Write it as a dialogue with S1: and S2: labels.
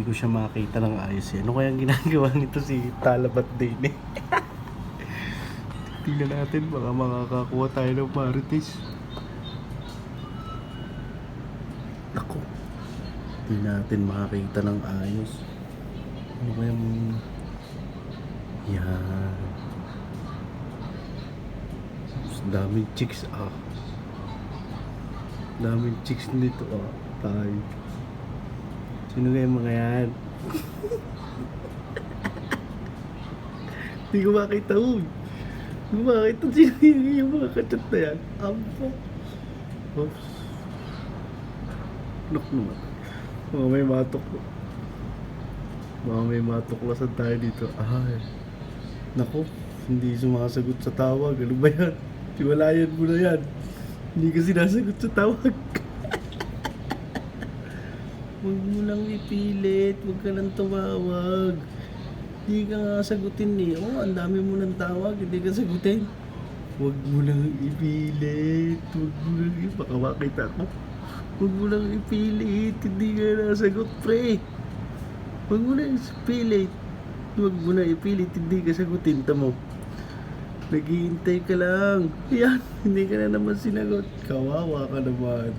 S1: Hindi ko siya makita ng ayos eh. Ano kayang ginagawa nito si Talabat Dane eh? Tingnan natin, baka makakakuha tayo ng marites. Ako, hindi natin makakita ng ayos. Ano kayang... Yan. Daming chicks ah. Daming chicks nito ah. Tayo. Sino kaya mga yan? Hindi ko makita uy. Hindi ko makita sino yung mga kachat na yan. Ampo. Oops. Look naman. Mga may matok. Mga may matuklasan tayo dito. Ay. Naku. Hindi sumasagot sa tawag. Ano ba yan? Tiwalayan mo na yan. Hindi ka sinasagot sa tawag. Huwag mo lang ipilit. Huwag ka lang tumawag. Hindi ka nga sagutin eh. Oh, ang dami mo ng tawag. Hindi ka sagutin. Huwag mo lang ipilit. Huwag mo lang ipilit. Baka makita ko. Huwag mo lang ipilit. Hindi ka nasagot, pre. Huwag mo lang ipilit. Huwag mo lang ipilit. Hindi ka sagutin. Tamo. Naghihintay ka lang. Yan. Hindi ka na naman sinagot. Kawawa ka naman.